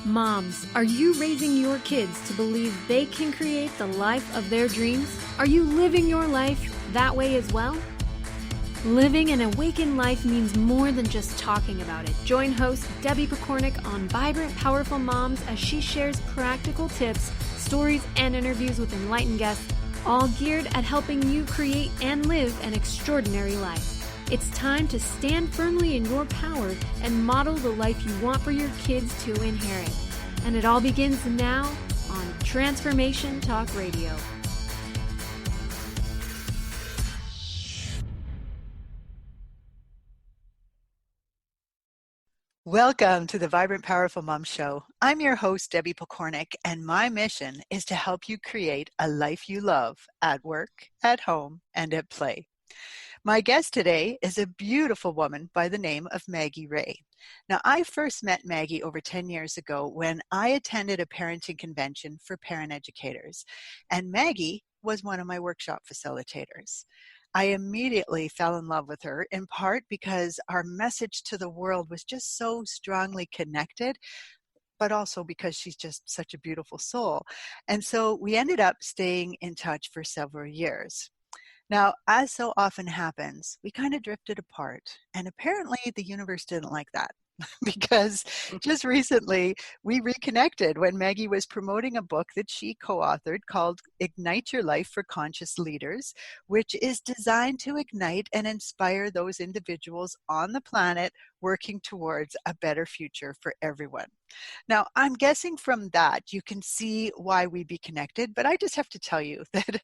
Moms, are you raising your kids to believe they can create the life of their dreams? Are you living your life that way as well? Living an awakened life means more than just talking about it. Join host Debbie Pokornik on Vibrant, Powerful Moms as she shares practical tips, stories, and interviews with enlightened guests, all geared at helping you create and live an extraordinary life. It's time to stand firmly in your power and model the life you want for your kids to inherit. And it all begins now on Transformation Talk Radio. Welcome to the Vibrant Powerful Mom Show. I'm your host, Debbie Pokornik, and my mission is to help you create a life you love at work, at home, and at play. My guest today is a beautiful woman by the name of Maggie Reigh. Now, I first met Maggie over 10 years ago when I attended a parenting convention for parent educators, and Maggie was one of my workshop facilitators. I immediately fell in love with her, in part because our message to the world was just so strongly connected, but also because she's just such a beautiful soul. And so we ended up staying in touch for several years. Now, as so often happens, we kind of drifted apart, and apparently the universe didn't like that. Because just recently we reconnected when Maggie was promoting a book that she co-authored called Ignite Your Life for Conscious Leaders, which is designed to ignite and inspire those individuals on the planet working towards a better future for everyone. Now, I'm guessing from that you can see why we be connected, but I just have to tell you that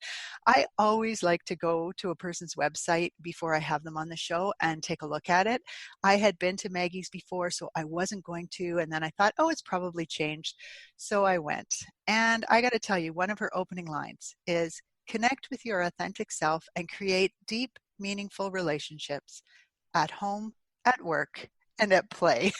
I always like to go to a person's website before I have them on the show and take a look at it. I had been to Maggie's before, so I wasn't going to, and then I thought, oh, it's probably changed. So I went. And I got to tell you, one of her opening lines is, connect with your authentic self and create deep, meaningful relationships at home, at work, and at play.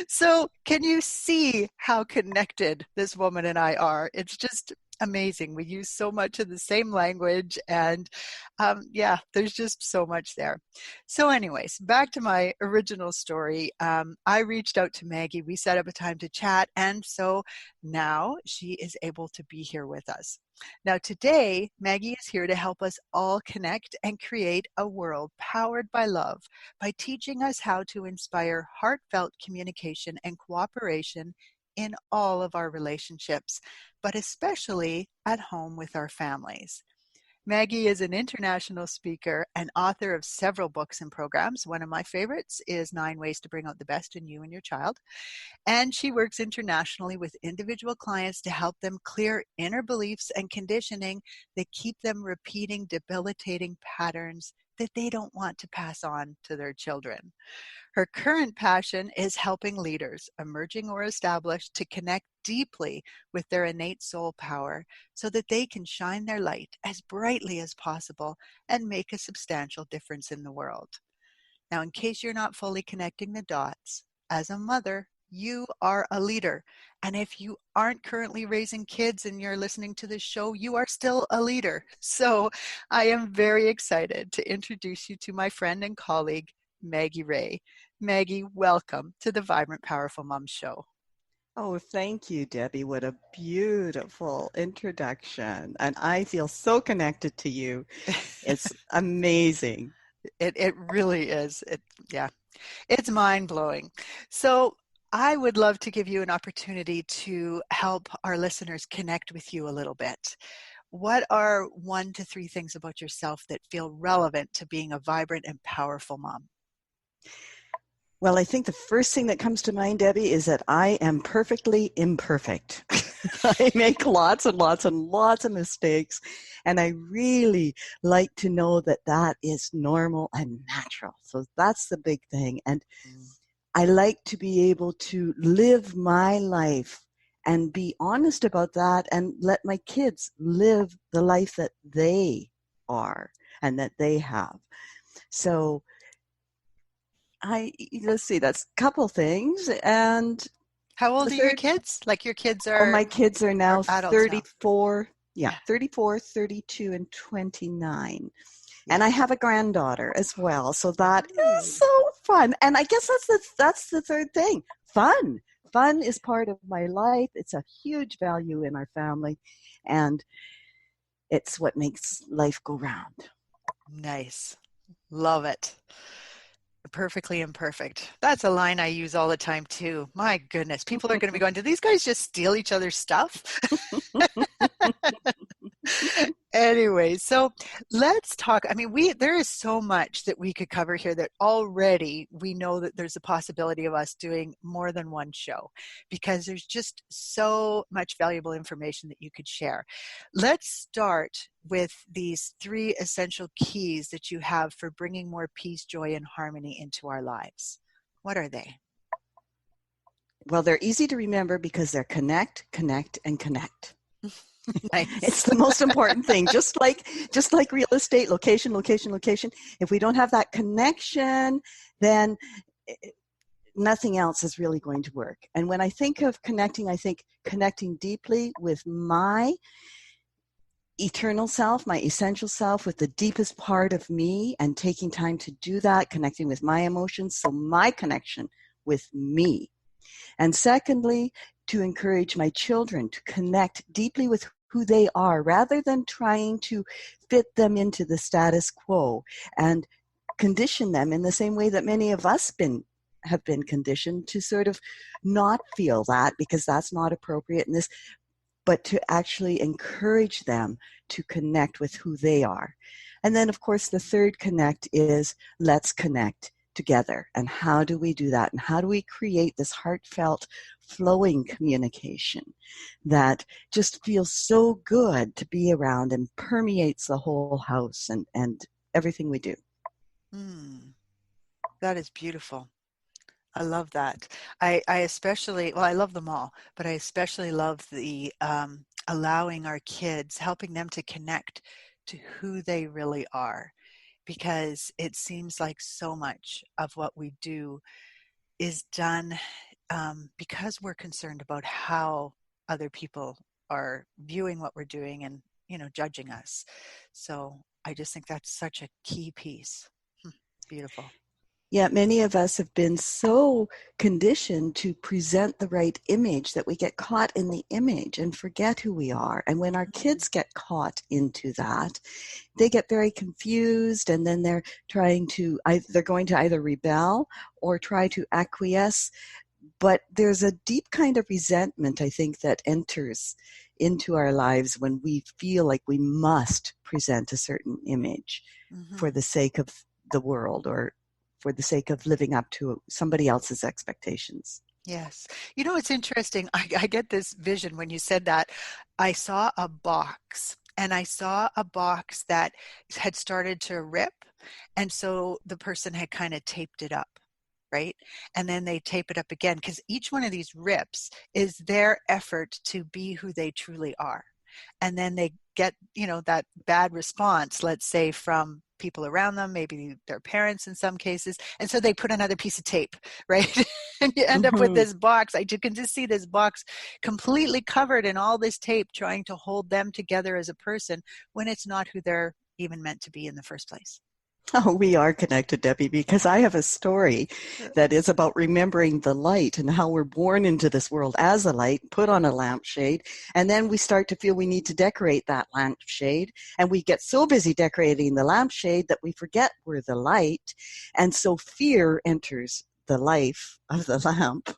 So can you see how connected this woman and I are? It's just amazing. We use so much of the same language, and there's just so much there. So anyways, back to my original story. I reached out to Maggie. We set up a time to chat, and so now she is able to be here with us. Now today, Maggie is here to help us all connect and create a world powered by love by teaching us how to inspire heartfelt communication and cooperation in all of our relationships, but especially at home with our families. Maggie is an international speaker and author of several books and programs. One of my favorites is 9 Ways to Bring Out the Best in You and Your Child. And she works internationally with individual clients to help them clear inner beliefs and conditioning that keep them repeating debilitating patterns that they don't want to pass on to their children. Her current passion is helping leaders, emerging or established, to connect deeply with their innate soul power so that they can shine their light as brightly as possible and make a substantial difference in the world. Now, in case you're not fully connecting the dots, as a mother, you are a leader. And if you aren't currently raising kids and you're listening to this show, you are still a leader. So I am very excited to introduce you to my friend and colleague, Maggie Reigh. Maggie, welcome to the Vibrant Powerful Mom Show. Oh, thank you, Debbie. What a beautiful introduction. And I feel so connected to you. It's amazing. It really is. It's mind-blowing. So I would love to give you an opportunity to help our listeners connect with you a little bit. What are 1 to 3 things about yourself that feel relevant to being a vibrant and powerful mom? Well, I think the first thing that comes to mind, Debbie, is that I am perfectly imperfect. I make lots and lots and lots of mistakes, and I really like to know that that is normal and natural. So that's the big thing. And I like to be able to live my life and be honest about that and let my kids live the life that they are and that they have. So let's see, that's a couple things. And how old are your kids? Like your kids are? Oh, my kids are now 34. Now. Yeah, 34, 32, and 29. And I have a granddaughter as well. So that is so fun. And I guess that's the third thing. Fun. fun is part of my life. It's a huge value in our family, and it's what makes life go round. Nice. Love it. Perfectly imperfect. That's a line I use all the time too. My goodness, people are going to be going, do these guys just steal each other's stuff? Anyway, so let's talk. I mean, there is so much that we could cover here that already we know that there's a possibility of us doing more than one show, because there's just so much valuable information that you could share. Let's start with these 3 essential keys that you have for bringing more peace, joy, and harmony into our lives. What are they? Well, they're easy to remember because they're connect, connect, and connect. Nice. It's the most important thing. Just like real estate, location, location, location. If we don't have that connection, then nothing else is really going to work. And when I think of connecting, I think connecting deeply with my eternal self, my essential self, with the deepest part of me, and taking time to do that, connecting with my emotions, so my connection with me. And secondly, to encourage my children to connect deeply with who they are, rather than trying to fit them into the status quo and condition them in the same way that many of us have been conditioned to sort of not feel that, because that's not appropriate in this, but to actually encourage them to connect with who they are. And then, of course, the third connect is let's connect together. And how do we do that? And how do we create this heartfelt, flowing communication that just feels so good to be around and permeates the whole house and everything we do? That is beautiful. I love that. I especially, well, I love them all, but I especially love the allowing our kids, helping them to connect to who they really are, because it seems like so much of what we do is done because we're concerned about how other people are viewing what we're doing and, judging us. So I just think that's such a key piece. Beautiful. Yet many of us have been so conditioned to present the right image that we get caught in the image and forget who we are. And when our kids get caught into that, they get very confused, and then they're going to either rebel or try to acquiesce. But there's a deep kind of resentment, I think, that enters into our lives when we feel like we must present a certain image for the sake of the world, or for the sake of living up to somebody else's expectations. Yes. It's interesting. I get this vision when you said that. I saw a box, and I saw a box that had started to rip. And so the person had kind of taped it up, right? And then they tape it up again, because each one of these rips is their effort to be who they truly are. And then they get, that bad response, let's say from people around them, maybe their parents in some cases. And so they put another piece of tape, right? And you end up with this box. I can just see this box completely covered in all this tape, trying to hold them together as a person, when it's not who they're even meant to be in the first place. Oh, we are connected, Debbie, because I have a story that is about remembering the light and how we're born into this world as a light, put on a lampshade, and then we start to feel we need to decorate that lampshade, and we get so busy decorating the lampshade that we forget we're the light, and so fear enters the life of the lamp.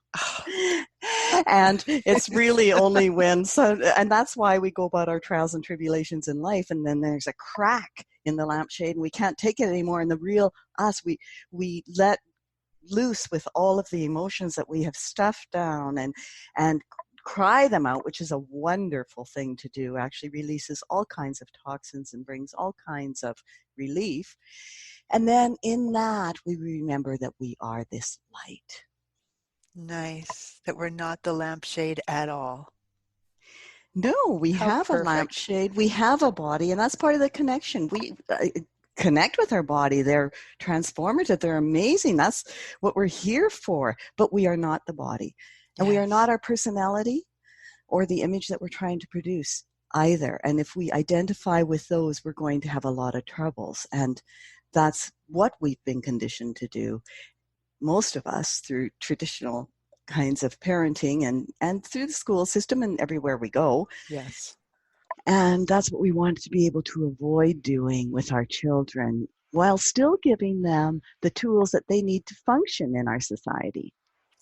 And it's really only and that's why we go about our trials and tribulations in life, and then there's a crack in the lampshade and we can't take it anymore, and the real us, we let loose with all of the emotions that we have stuffed down and cry them out, which is a wonderful thing to do. Actually releases all kinds of toxins and brings all kinds of relief. And then in that we remember that we are this light. Nice. That we're not the lampshade at all. No, we have a lampshade. We have a body, and that's part of the connection. We connect with our body. They're transformative. They're amazing. That's what we're here for. But we are not the body. And we are not our personality or the image that we're trying to produce either. And if we identify with those, we're going to have a lot of troubles. And that's what we've been conditioned to do, most of us, through traditional kinds of parenting and through the school system and everywhere we go. Yes. And that's what we want to be able to avoid doing with our children while still giving them the tools that they need to function in our society.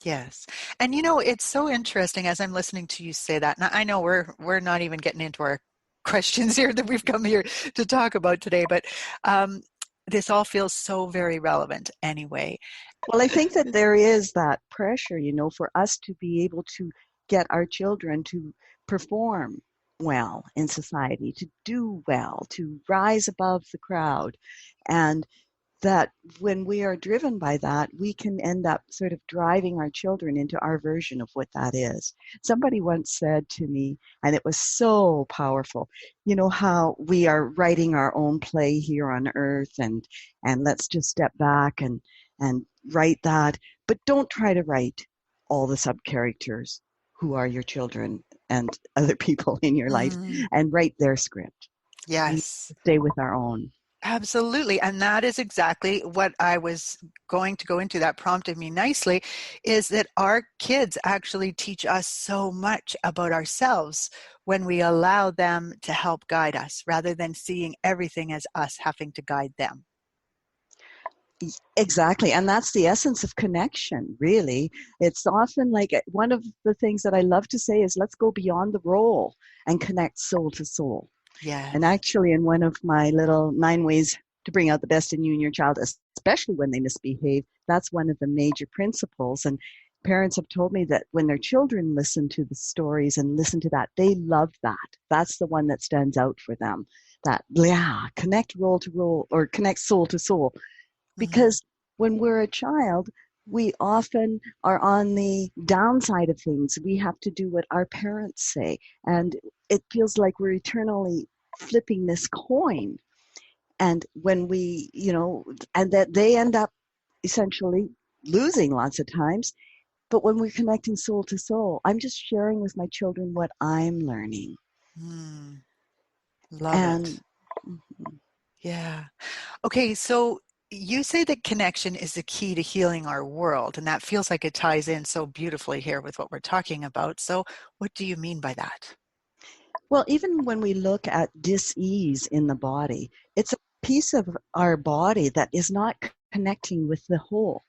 Yes. And it's so interesting as I'm listening to you say that. Now I know we're not even getting into our questions here that we've come here to talk about today, but this all feels so very relevant anyway. Well, I think that there is that pressure, for us to be able to get our children to perform well in society, to do well, to rise above the crowd. And that when we are driven by that, we can end up sort of driving our children into our version of what that is. Somebody once said to me, and it was so powerful, how we are writing our own play here on earth, and let's just step back and write that, but don't try to write all the sub-characters who are your children and other people in your life, and write their script. Yes. We stay with our own. Absolutely. And that is exactly what I was going to go into. That prompted me nicely, is that our kids actually teach us so much about ourselves when we allow them to help guide us rather than seeing everything as us having to guide them. Exactly. And that's the essence of connection, really. It's often like one of the things that I love to say is let's go beyond the role and connect soul to soul. Yes. And actually, in one of my little 9 ways to bring out the best in you and your child, especially when they misbehave, that's one of the major principles. And parents have told me that when their children listen to the stories and listen to that, they love that. That's the one that stands out for them. That, connect role to role or connect soul to soul. Because when we're a child, we often are on the downside of things. We have to do what our parents say. And it feels like we're eternally flipping this coin. And when we, and that they end up essentially losing lots of times. But when we're connecting soul to soul, I'm just sharing with my children what I'm learning. Love it. Yeah. Okay, so you say that connection is the key to healing our world, and that feels like it ties in so beautifully here with what we're talking about. So what do you mean by that? Well, even when we look at dis-ease in the body, it's a piece of our body that is not connecting with the whole.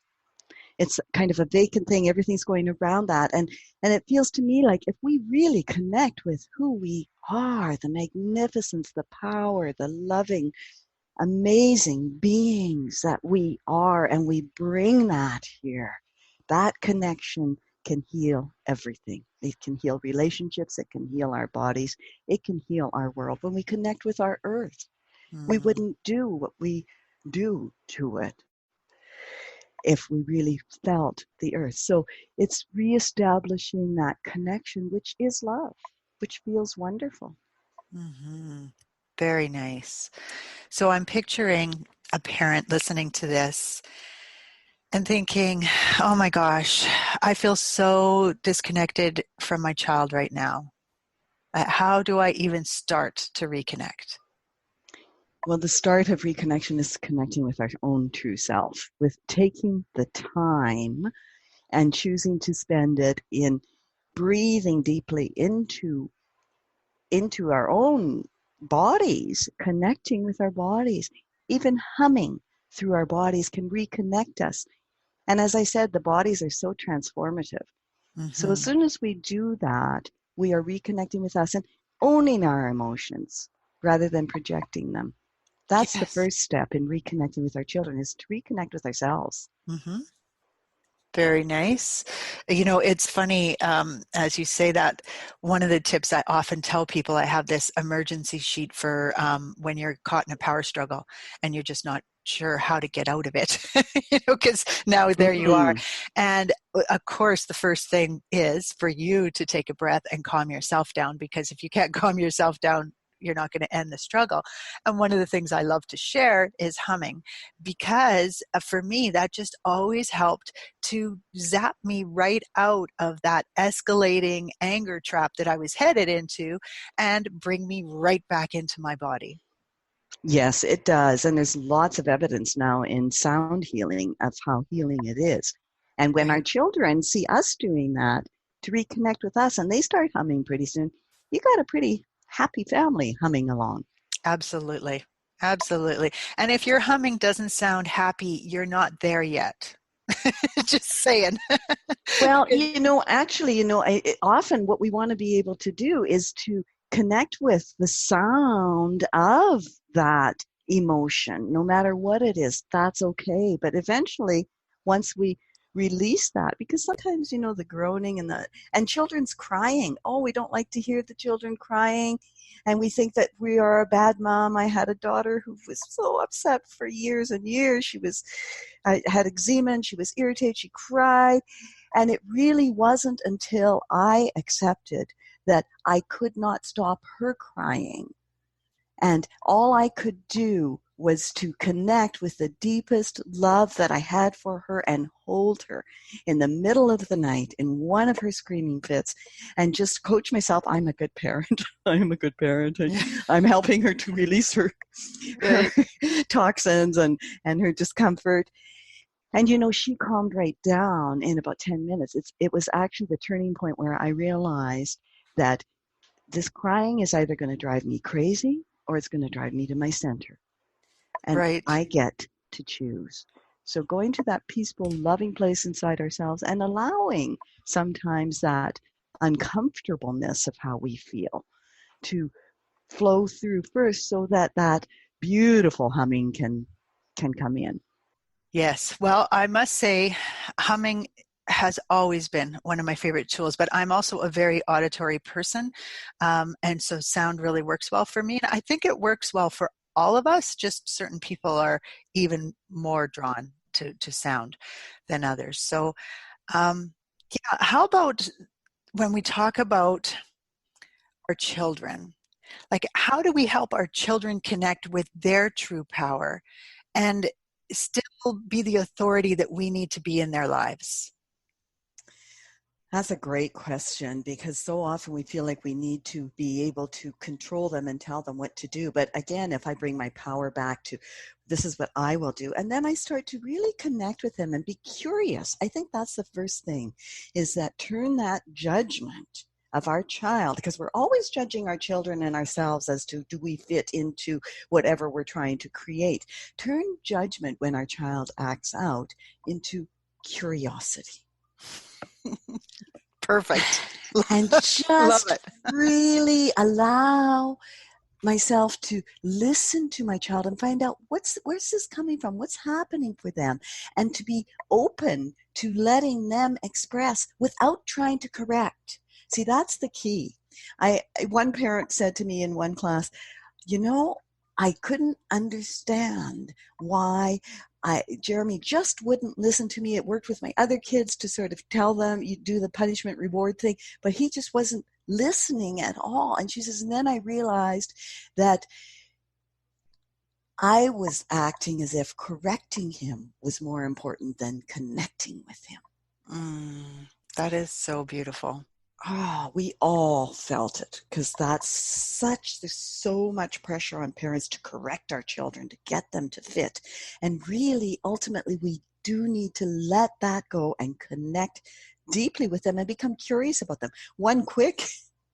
It's kind of a vacant thing. Everything's going around that. And it feels to me like if we really connect with who we are, the magnificence, the power, the loving, amazing beings that we are, and we bring that here, that connection can heal everything. It can heal relationships. It can heal our bodies. It can heal our world. When we connect with our earth, we wouldn't do what we do to it if we really felt the earth. So it's reestablishing that connection, which is love, which feels wonderful. Very nice. So I'm picturing a parent listening to this and thinking, oh my gosh, I feel so disconnected from my child right now. How do I even start to reconnect? Well, the start of reconnection is connecting with our own true self, with taking the time and choosing to spend it in breathing deeply into our own bodies, connecting with our bodies. Even humming through our bodies can reconnect us. And as I said, the bodies are so transformative. So as soon as we do that, we are reconnecting with us and owning our emotions rather than projecting them. That's the first step in reconnecting with our children, is to reconnect with ourselves. Very nice. It's funny, as you say that, one of the tips I often tell people, I have this emergency sheet for when you're caught in a power struggle and you're just not sure how to get out of it, because now there you are. And of course, the first thing is for you to take a breath and calm yourself down, because if you can't calm yourself down, you're not going to end the struggle. And one of the things I love to share is humming, because for me, that just always helped to zap me right out of that escalating anger trap that I was headed into and bring me right back into my body. Yes, it does. And there's lots of evidence now in sound healing of how healing it is. And when our Right. children see us doing that to reconnect with us and they start humming pretty soon, you got a pretty happy family humming along. Absolutely. Absolutely. And if your humming doesn't sound happy, you're not there yet. Just saying. Well, Because- actually, often what we want to be able to do is to connect with the sound of that emotion, no matter what it is. That's okay. But eventually, once we release that, because sometimes, the groaning and children's crying. Oh, we don't like to hear the children crying. And we think that we are a bad mom. I had a daughter who was so upset for years and years. I had eczema and she was irritated. She cried. And it really wasn't until I accepted that I could not stop her crying. And all I could do was to connect with the deepest love that I had for her and hold her in the middle of the night in one of her screaming fits and just coach myself. I'm a good parent. I'm a good parent. I'm helping her to release her toxins and her discomfort. And she calmed right down in about 10 minutes. It was actually the turning point where I realized that this crying is either going to drive me crazy or it's going to drive me to my center. And Right. I get to choose. So going to that peaceful, loving place inside ourselves and allowing sometimes that uncomfortableness of how we feel to flow through first so that that beautiful humming can come in. Yes. Well, I must say, humming has always been one of my favorite tools, but I'm also a very auditory person. And so sound really works well for me. And I think it works well for all of us, just certain people are even more drawn to sound than others. So, yeah, how about when we talk about our children? Like, how do we help our children connect with their true power and still be the authority that we need to be in their lives? That's a great question because so often we feel like we need to be able to control them and tell them what to do. But again, if I bring my power back to this is what I will do, and then I start to really connect with them and be curious. I think that's the first thing is that turn that judgment of our child, because we're always judging our children and ourselves as to do we fit into whatever we're trying to create. Turn judgment when our child acts out into curiosity. Perfect. And Love just it. really allow myself to listen to my child and find out where's this coming from, what's happening for them, and to be open to letting them express without trying to correct. See, that's the key. One parent said to me in one class, I couldn't understand why Jeremy just wouldn't listen to me. It worked with my other kids to sort of tell them you do the punishment reward thing, but he just wasn't listening at all. And she says, and then I realized that I was acting as if correcting him was more important than connecting with him. That is so beautiful. Oh, we all felt it because there's so much pressure on parents to correct our children, to get them to fit. And really, ultimately, we do need to let that go and connect deeply with them and become curious about them. One quick,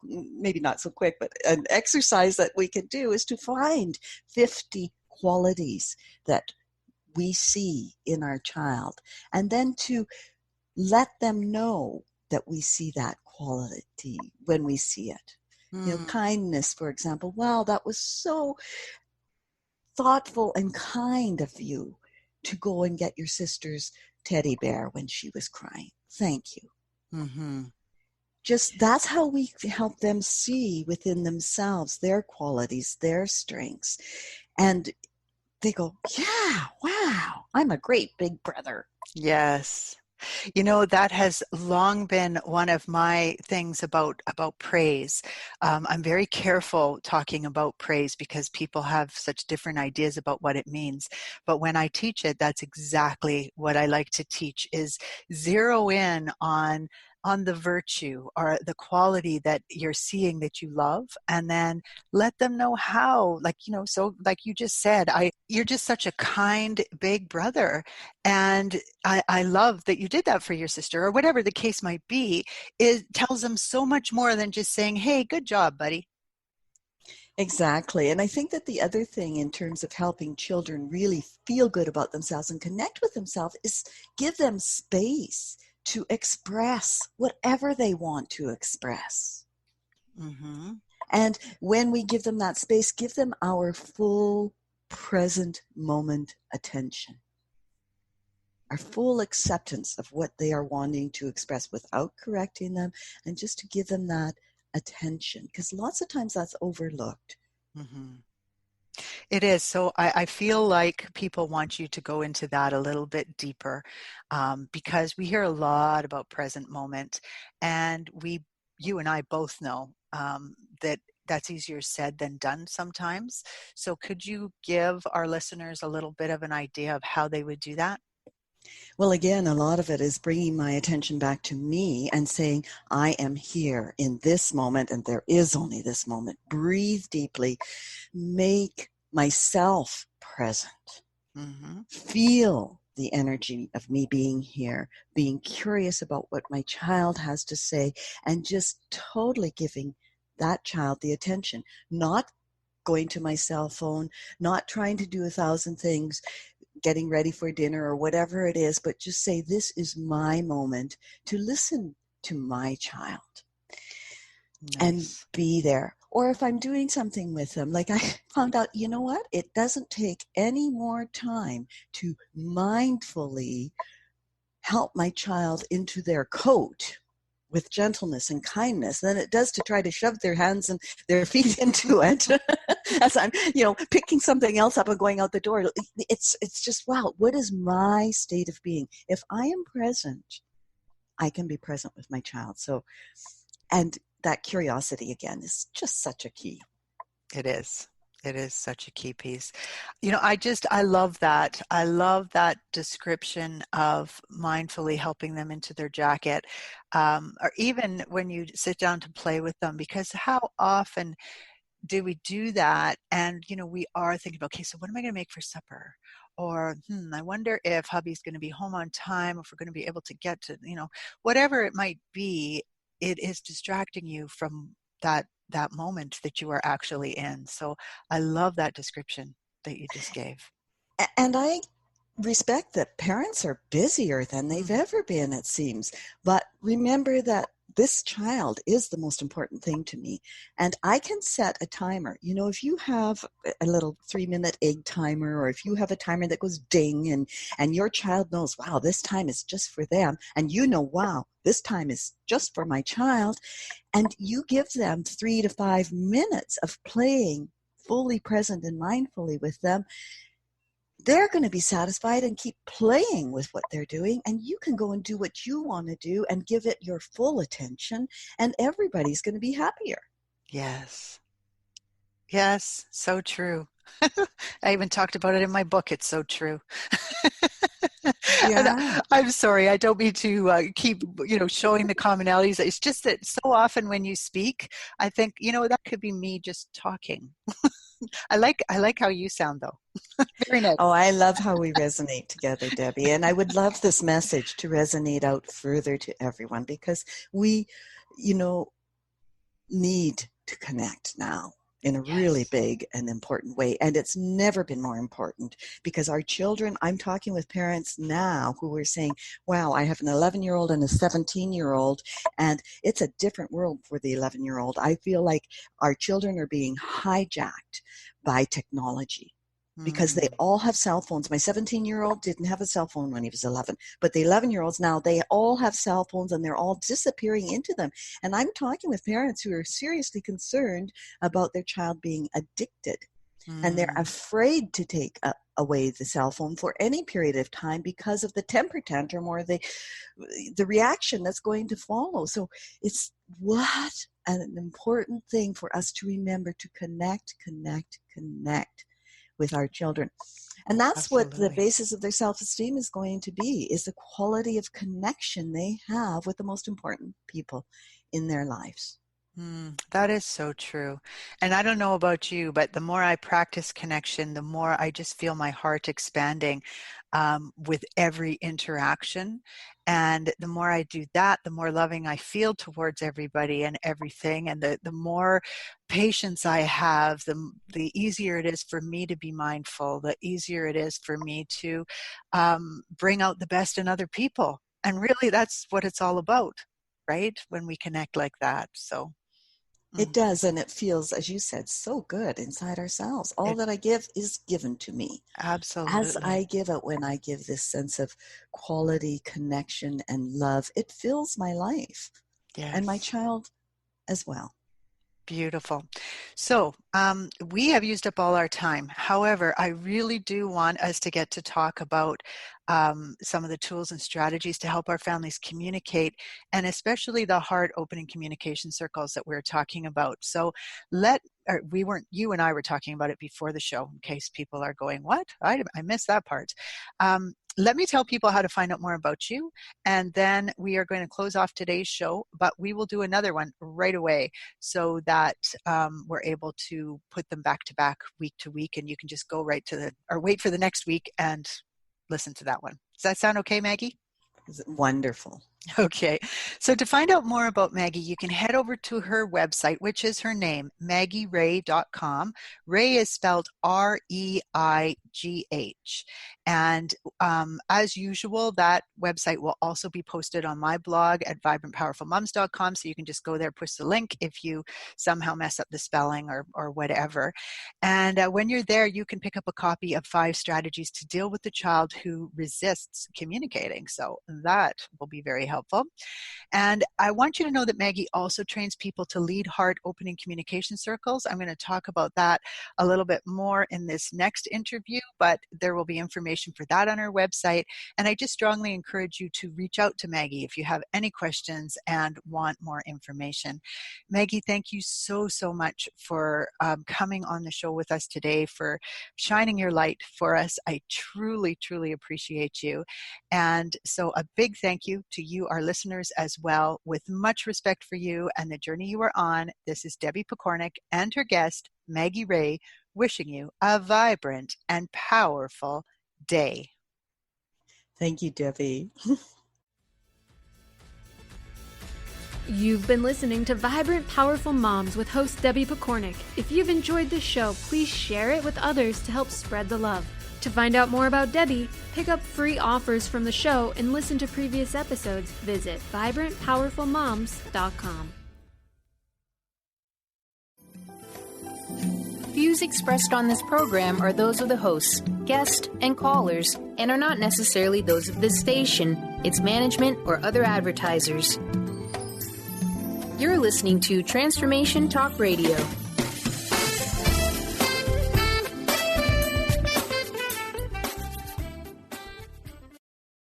maybe not so quick, but an exercise that we can do is to find 50 qualities that we see in our child and then to let them know that we see that quality when we see it. Kindness, for example. Wow, that was so thoughtful and kind of you to go and get your sister's teddy bear when she was crying. Thank you. Mm-hmm. Just that's how we help them see within themselves their qualities, their strengths. And they go, yeah, wow, I'm a great big brother. Yes. That has long been one of my things about praise. I'm very careful talking about praise because people have such different ideas about what it means. But when I teach it, that's exactly what I like to teach is zero in on on the virtue or the quality that you're seeing that you love, and then let them know how, like, so like you just said, you're just such a kind big brother. And I love that you did that for your sister, or whatever the case might be. It tells them so much more than just saying, hey, good job, buddy. Exactly. And I think that the other thing in terms of helping children really feel good about themselves and connect with themselves is give them space to express whatever they want to express. Mm-hmm. And when we give them that space, give them our full present moment attention, our full acceptance of what they are wanting to express without correcting them, and just to give them that attention, because lots of times that's overlooked. Mm-hmm. It is. So I feel like people want you to go into that a little bit deeper, because we hear a lot about present moment, and you and I both know that that's easier said than done sometimes. So could you give our listeners a little bit of an idea of how they would do that? Well, again, a lot of it is bringing my attention back to me and saying, I am here in this moment, and there is only this moment. Breathe deeply. Make myself present. Mm-hmm. Feel the energy of me being here, being curious about what my child has to say, and just totally giving that child the attention, not going to my cell phone, not trying to do 1,000 things, getting ready for dinner or whatever it is, but just say, this is my moment to listen to my child. Nice. And be there. Or if I'm doing something with them, like I found out, you know what? It doesn't take any more time to mindfully help my child into their coat with gentleness and kindness than it does to try to shove their hands and their feet into it as I'm, picking something else up and going out the door. It's just, wow, what is my state of being? If I am present, I can be present with my child. So, and that curiosity again is just such a key. It is. It is such a key piece. I love that. I love that description of mindfully helping them into their jacket, or even when you sit down to play with them, because how often do we do that? And, we are thinking, okay, so what am I going to make for supper? Or, I wonder if hubby's going to be home on time, if we're going to be able to get to, whatever it might be. It is distracting you from that moment that you are actually in. So I love that description that you just gave. And I respect that parents are busier than they've ever been, it seems. But remember that this child is the most important thing to me. And I can set a timer. If you have a little 3-minute egg timer, or if you have a timer that goes ding, and your child knows, wow, this time is just for them. And wow, this time is just for my child. And you give them 3 to 5 minutes of playing fully present and mindfully with them. They're going to be satisfied and keep playing with what they're doing, and you can go and do what you want to do and give it your full attention, and everybody's going to be happier. Yes. Yes, so true. I even talked about it in my book. It's so true. Yeah. I'm sorry, I don't mean to keep, showing the commonalities. It's just that so often when you speak, I think, that could be me just talking. I like how you sound, though. Very nice. Oh, I love how we resonate together, Debbie. And I would love this message to resonate out further to everyone, because we, need to connect now in a really big and important way. And it's never been more important, because our children, I'm talking with parents now who are saying, wow, I have an 11-year-old and a 17-year-old, and it's a different world for the 11-year-old. I feel like our children are being hijacked by technology, because they all have cell phones. My 17-year-old didn't have a cell phone when he was 11, but the 11-year-olds now, they all have cell phones, and they're all disappearing into them. And I'm talking with parents who are seriously concerned about their child being addicted, and they're afraid to take away the cell phone for any period of time because of the temper tantrum or the reaction that's going to follow. So it's what an important thing for us to remember, to connect. with our children. And that's what the Absolutely. basis of their self-esteem is going to be, is the quality of connection they have with the most important people in their lives. That is so true. And I don't know about you, but the more I practice connection, the more I just feel my heart expanding with every interaction. And the more I do that, the more loving I feel towards everybody and everything. And the more patience I have, the easier it is for me to be mindful, the easier it is for me to bring out the best in other people. And really, that's what it's all about, right? When we connect like that. So. It does, and it feels, as you said, so good inside ourselves. All that I give is given to me. As Absolutely. I give it, when I give this sense of quality, connection, and love, it fills my life and my Yes. child as well. Beautiful. So we have used up all our time. However, I really do want us to get to talk about some of the tools and strategies to help our families communicate, and especially the heart opening communication circles that we're talking about. So you and I were talking about it before the show, in case people are going, what? I missed that part. Let me tell people how to find out more about you, and then we are going to close off today's show, but we will do another one right away so that we're able to put them back to back, week to week, and you can just go right to or wait for the next week and listen to that one. Does that sound okay, Maggie? Wonderful. Okay, so to find out more about Maggie, you can head over to her website, which is her name, MaggieReigh.com. Reigh is spelled Reigh. And as usual, that website will also be posted on my blog at vibrantpowerfulmoms.com. So you can just go there, push the link if you somehow mess up the spelling or whatever. And when you're there, you can pick up a copy of 5 strategies to deal with the child who resists communicating. So that will be very helpful. And I want you to know that Maggie also trains people to lead heart opening communication circles. I'm going to talk about that a little bit more in this next interview, but there will be information for that on our website. And I just strongly encourage you to reach out to Maggie if you have any questions and want more information. Maggie, thank you so, so much for coming on the show with us today, for shining your light for us. I truly, truly appreciate you. And so a big thank you to you, our listeners, as well. With much respect for you and the journey you are on, this is Debbie Pokornik and her guest, Maggie Reigh, wishing you a vibrant and powerful day. Thank you, Debbie. You've been listening to Vibrant Powerful Moms with host Debbie Pokornik. If you've enjoyed this show, please share it with others to help spread the love. To find out more about Debbie, pick up free offers from the show, and listen to previous episodes, visit vibrantpowerfulmoms.com. Views expressed on this program are those of the hosts, guests, and callers, and are not necessarily those of this station, its management, or other advertisers. You're listening to Transformation Talk Radio.